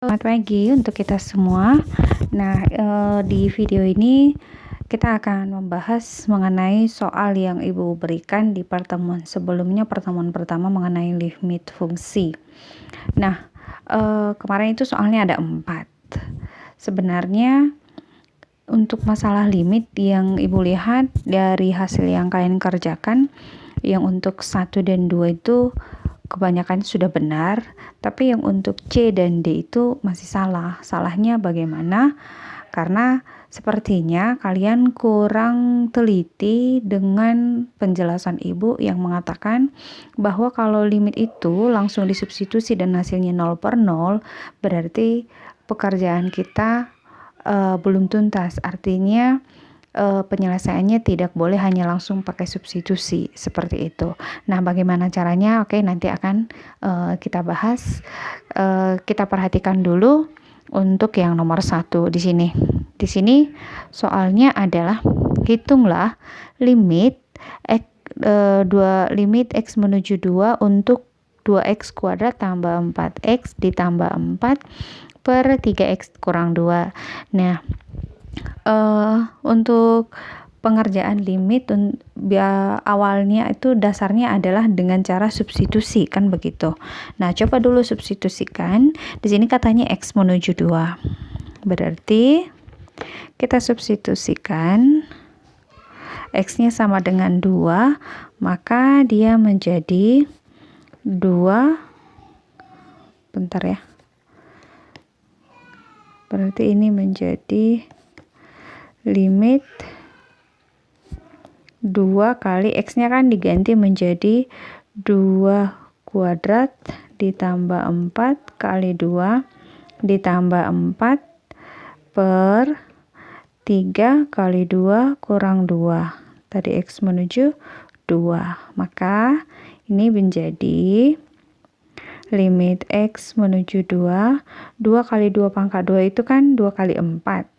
Selamat pagi untuk kita semua. Nah, di video ini kita akan membahas mengenai soal yang Ibu berikan di pertemuan sebelumnya, pertemuan pertama mengenai limit fungsi. Nah, kemarin itu soalnya ada 4. Sebenarnya untuk masalah limit yang Ibu lihat dari hasil yang kalian kerjakan, yang untuk 1 dan 2 itu kebanyakan sudah benar, tapi yang untuk C dan D itu masih salah. Salahnya bagaimana? Karena sepertinya kalian kurang teliti dengan penjelasan Ibu yang mengatakan bahwa kalau limit itu langsung disubstitusi dan hasilnya 0/0, berarti pekerjaan kita belum tuntas. Artinya penyelesaiannya tidak boleh hanya langsung pakai substitusi seperti itu. Nah, bagaimana caranya? Oke, nanti akan kita bahas. Kita perhatikan dulu untuk yang nomor 1 di sini. Di sini soalnya adalah hitunglah limit limit x menuju 2 untuk 2x kuadrat tambah 4x ditambah 4 per 3x kurang 2. Nah, untuk pengerjaan limit awalnya itu dasarnya adalah dengan cara substitusi, kan begitu. Nah, coba dulu substitusikan. Di sini katanya x menuju 2. Berarti kita substitusikan x-nya sama dengan 2, maka dia menjadi 2. Bentar ya. Berarti ini menjadi limit 2 kali x-nya kan diganti menjadi 2 kuadrat ditambah 4 kali 2 ditambah 4 per 3 kali 2 kurang 2. Tadi x menuju 2. Maka ini menjadi limit x menuju 2. 2 kali 2 pangkat 2 itu kan 2 kali 4.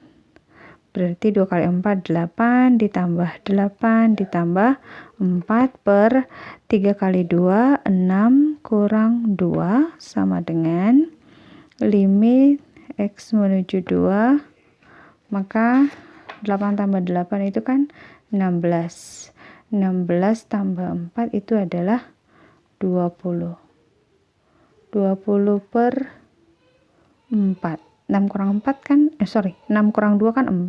Berarti 2 kali 4, 8 ditambah 8 ditambah 4 per 3 kali 2, 6 kurang 2 sama dengan limit x menuju 2. Maka 8 tambah 8 itu kan 16. 16 tambah 4 itu adalah 20. 20 per 4. 6 kurang 4 kan 6 kurang 2 kan 4.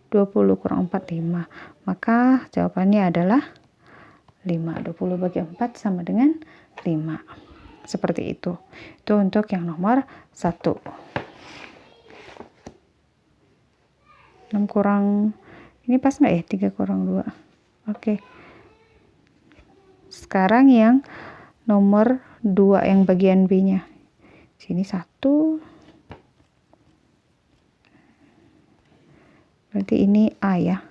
20 kurang 4 5. Maka jawabannya adalah 5. 20 bagi 4 sama dengan 5. Seperti itu. Itu untuk yang nomor 1. 6 kurang ini pas nggak ya? 3 kurang 2. Oke. Sekarang yang nomor 2 yang bagian B-nya. Sini 1. Berarti ini A ya.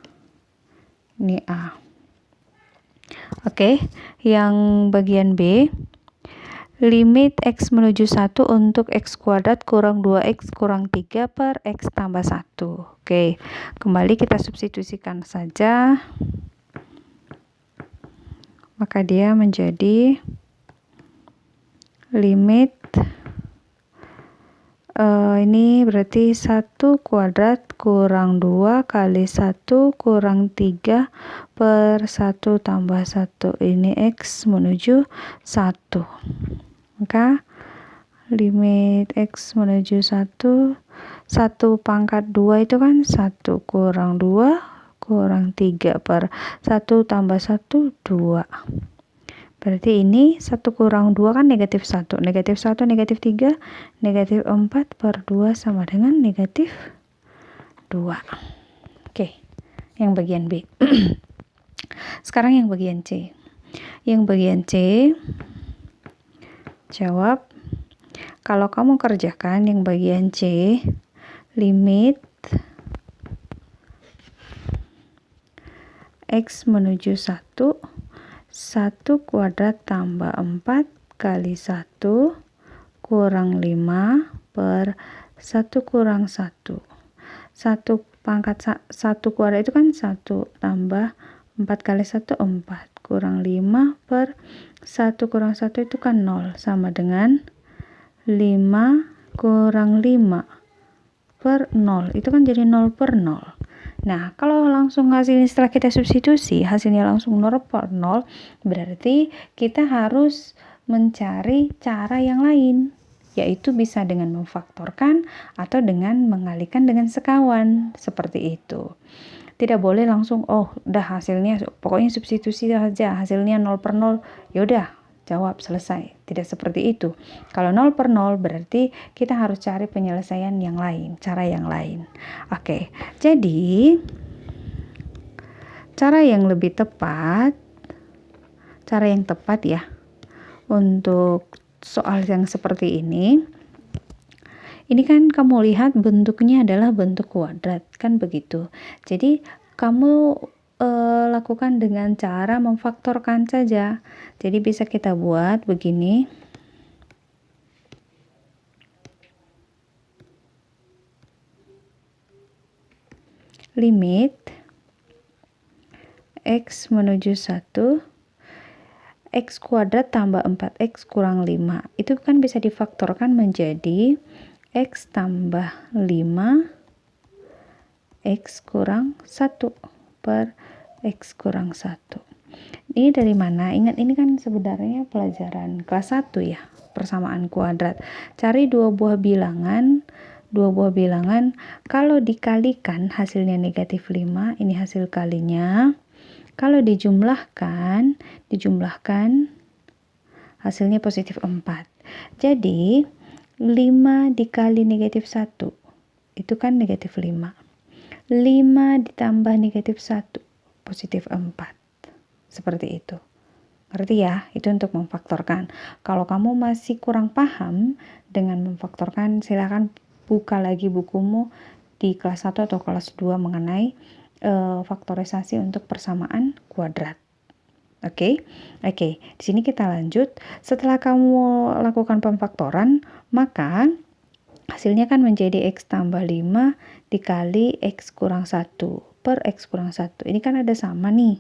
Ini A. Oke, yang bagian B. Limit x menuju 1 untuk x kuadrat kurang 2x kurang 3 per x tambah 1. Oke, kembali kita substitusikan saja. Maka dia menjadi limit ini berarti 1 kuadrat kurang 2 kali 1 kurang 3 per 1 tambah 1. Ini x menuju 1. Maka limit x menuju 1, 1 pangkat 2 itu kan 1 kurang 2 kurang 3 per 1 tambah 1, 2. Berarti ini 1 kurang 2 kan negatif 1. Negatif 1, negatif 3, negatif 4 per 2 sama dengan negatif 2. Oke, yang bagian B. Sekarang yang bagian C. Yang bagian C, jawab. Kalau kamu kerjakan yang bagian C, limit x menuju 1, 1 kuadrat tambah 4 kali 1 kurang 5 per 1 kurang 1. 1 pangkat 1 kuadrat itu kan 1 tambah 4 kali 1 4 kurang 5 per 1 kurang 1 itu kan 0 sama dengan 5 kurang 5 per 0, itu kan jadi 0 per 0. Nah, kalau langsung hasilnya setelah kita substitusi, hasilnya langsung 0 per 0, berarti kita harus mencari cara yang lain, yaitu bisa dengan memfaktorkan atau dengan mengalihkan dengan sekawan, seperti itu. Tidak boleh langsung, oh udah hasilnya, pokoknya substitusi saja, hasilnya 0 per 0, yaudah jawab selesai. Tidak seperti itu. Kalau 0 per 0 berarti kita harus cari penyelesaian yang lain, cara yang lain. Oke, jadi cara yang tepat ya untuk soal yang seperti ini kan kamu lihat bentuknya adalah bentuk kuadrat, kan begitu. Jadi kamu lakukan dengan cara memfaktorkan saja. Jadi bisa kita buat begini. Limit X menuju 1, X kuadrat tambah 4X kurang 5. Itu kan bisa difaktorkan menjadi X tambah 5 X kurang 1 per X kurang 1. Ini dari mana? Ingat, ini kan sebenarnya pelajaran kelas 1 ya, persamaan kuadrat. Cari dua buah bilangan, kalau dikalikan hasilnya negatif 5, ini hasil kalinya. Kalau dijumlahkan hasilnya positif 4. Jadi 5 dikali negatif 1, itu kan negatif 5. 5 ditambah negatif 1, positif 4. Seperti itu. Ngerti ya? Itu untuk memfaktorkan. Kalau kamu masih kurang paham dengan memfaktorkan, silakan buka lagi bukumu di kelas 1 atau kelas 2 mengenai faktorisasi untuk persamaan kuadrat. Oke. Di sini kita lanjut. Setelah kamu lakukan pemfaktoran, maka hasilnya kan menjadi X tambah 5 dikali X kurang 1 per X kurang 1. Ini kan ada sama nih.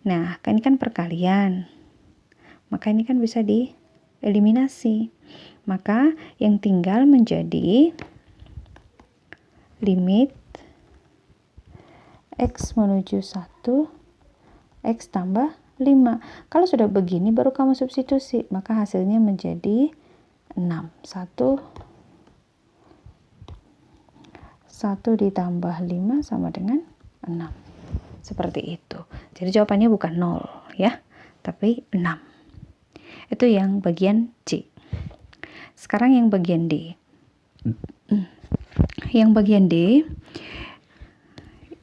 Nah, ini kan perkalian. Maka ini kan bisa dieliminasi. Maka yang tinggal menjadi limit X menuju 1, X tambah 5. Kalau sudah begini baru kamu substitusi, maka hasilnya menjadi 6. 1 ditambah 5 sama dengan 6. Seperti itu. Jadi jawabannya bukan 0 ya, tapi 6. Itu yang bagian C. Sekarang yang bagian D. Yang bagian D,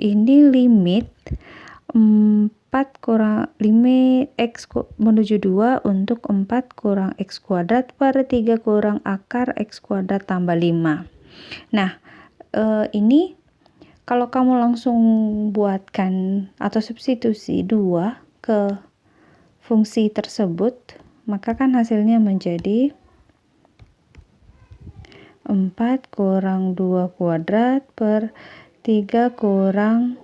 ini limit 5 X menuju 2 untuk 4 kurang X kuadrat per 3 kurang akar X kuadrat tambah 5. Nah, ini kalau kamu langsung buatkan atau substitusi 2 ke fungsi tersebut, maka kan hasilnya menjadi 4 kurang 2 kuadrat per 3 kurang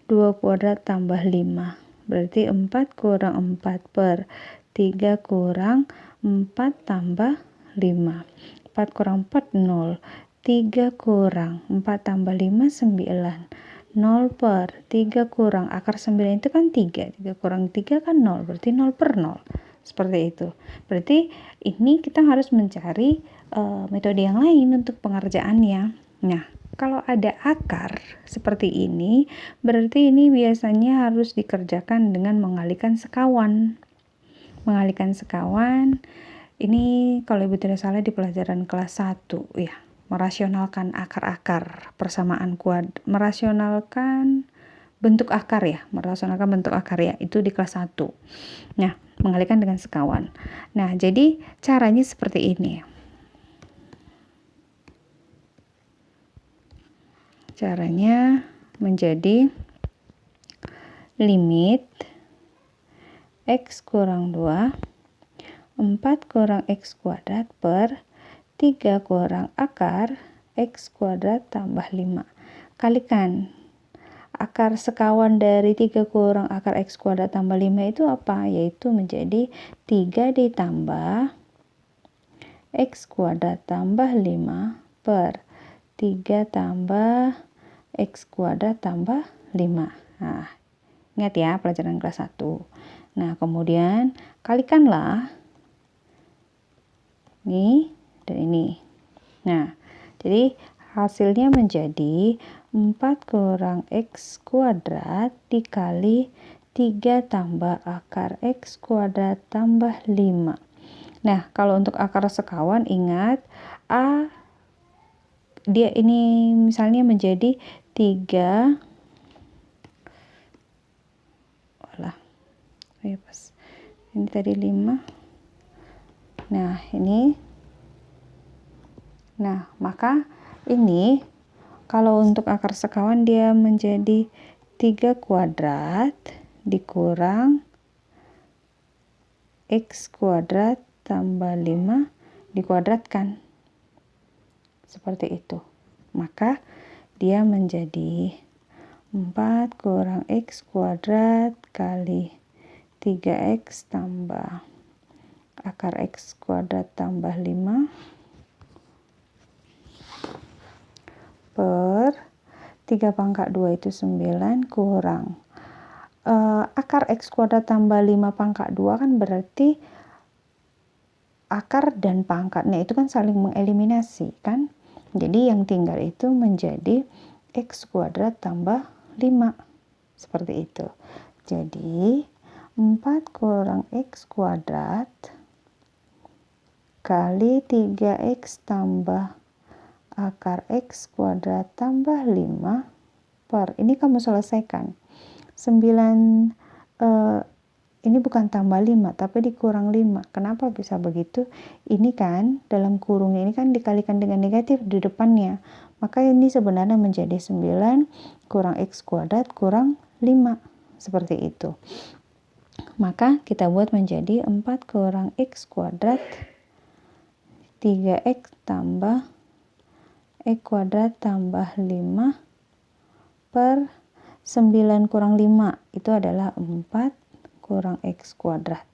2 kuadrat tambah 5. Berarti 4 kurang 4 per 3 kurang 4 tambah 5. 4 kurang 4, 0. 3 kurang 4 tambah 5, 9. 0 per 3 kurang akar 9 itu kan 3. 3 kurang 3 kan 0. Berarti 0 per 0. Seperti itu. Berarti ini kita harus mencari metode yang lain untuk pengerjaannya. Nah, kalau ada akar seperti ini, berarti ini biasanya harus dikerjakan dengan mengalihkan sekawan. Mengalihkan sekawan, ini kalau ibu tidak salah di pelajaran kelas 1 ya. Merasionalkan akar-akar persamaan merasionalkan bentuk akar ya, itu di kelas 1. Nah, mengalihkan dengan sekawan. Nah, jadi caranya seperti ini. Caranya menjadi limit X kurang 2, 4 kurang X kuadrat per 3 kurang akar X kuadrat tambah 5. Kalikan akar sekawan dari 3 kurang akar X kuadrat tambah 5 itu apa? Yaitu menjadi 3 ditambah X kuadrat tambah 5 per 3 tambah X kuadrat tambah 5. Nah, ingat ya pelajaran kelas 1. Nah, kemudian kalikanlah ini dan ini. Nah, jadi hasilnya menjadi 4 kurang X kuadrat dikali 3 tambah akar X kuadrat tambah 5. Nah, kalau untuk akar sekawan ingat A dia ini misalnya menjadi 3 ini tadi 5. Nah, maka ini kalau untuk akar sekawan dia menjadi 3 kuadrat dikurang X kuadrat tambah 5 dikuadratkan. Seperti itu. Maka dia menjadi 4 kurang X kuadrat kali 3X tambah akar X kuadrat tambah 5 per 3 pangkat 2 itu 9 kurang akar X kuadrat tambah 5 pangkat 2 kan berarti akar dan pangkatnya itu kan saling mengeliminasi kan. Jadi yang tinggal itu menjadi X kuadrat tambah 5. Seperti itu. Jadi 4 kurang X kuadrat kali 3X tambah akar X kuadrat tambah 5 per, ini kamu selesaikan. 9 ini bukan tambah 5 tapi dikurang 5. Kenapa bisa begitu? Ini kan dalam kurungnya ini kan dikalikan dengan negatif di depannya. Maka ini sebenarnya menjadi 9 kurang X kuadrat kurang 5. Seperti itu. Maka kita buat menjadi 4 kurang X kuadrat 3X tambah X kuadrat tambah 5 per 9 kurang 5 itu adalah 4 kurang X kuadrat.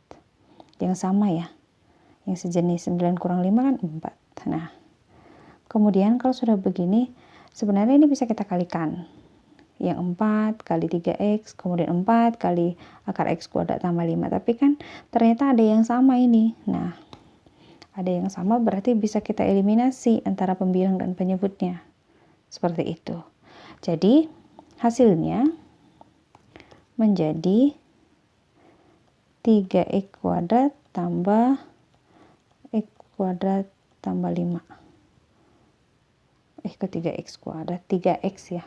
Yang sama ya. Yang sejenis 9 kurang 5 kan 4. Nah, kemudian kalau sudah begini, sebenarnya ini bisa kita kalikan. Yang 4 kali 3X, kemudian 4 kali akar X kuadrat tambah 5. Tapi kan ternyata ada yang sama ini. Nah, ada yang sama berarti bisa kita eliminasi antara pembilang dan penyebutnya. Seperti itu. Jadi, hasilnya menjadi 3X kuadrat tambah X kuadrat tambah 5. Ke 3X kuadrat, 3X ya.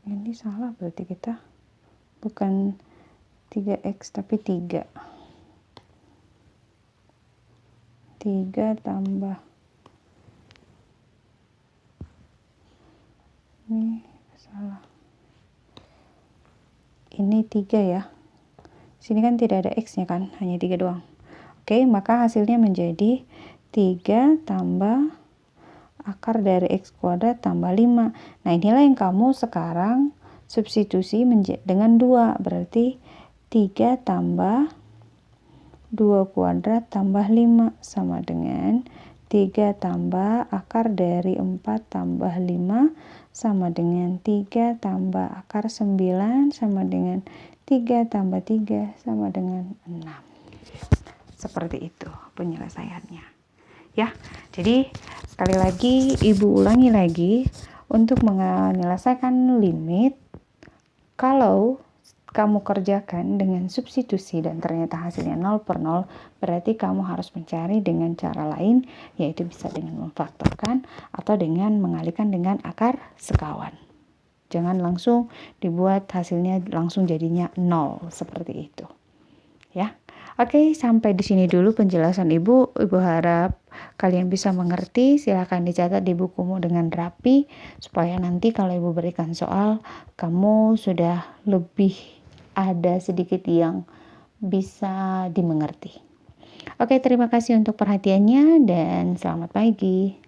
Ini salah berarti kita. Bukan 3X tapi 3. 3 tambah. Ini salah. Ini 3 ya. Sini kan tidak ada X-nya kan, hanya 3 doang. Oke, maka hasilnya menjadi 3 tambah akar dari X kuadrat tambah 5. Nah, inilah yang kamu sekarang substitusi dengan 2. Berarti 3 tambah 2 kuadrat tambah 5 sama dengan 3 tambah akar dari 4 tambah 5 sama dengan 3 tambah akar 9 sama dengan 3 tambah 3 sama dengan 6. Seperti itu penyelesaiannya. Ya, jadi sekali lagi Ibu ulangi lagi untuk menyelesaikan limit. Kalau kamu kerjakan dengan substitusi dan ternyata hasilnya 0 per 0, berarti kamu harus mencari dengan cara lain, yaitu bisa dengan memfaktorkan atau dengan mengalihkan dengan akar sekawan. Jangan langsung dibuat hasilnya langsung jadinya 0 seperti itu. Ya. Oke, sampai di sini dulu penjelasan Ibu. Ibu harap kalian bisa mengerti. Silakan dicatat di bukumu dengan rapi supaya nanti kalau Ibu berikan soal, kamu sudah lebih ada sedikit yang bisa dimengerti. Oke, terima kasih untuk perhatiannya dan selamat pagi.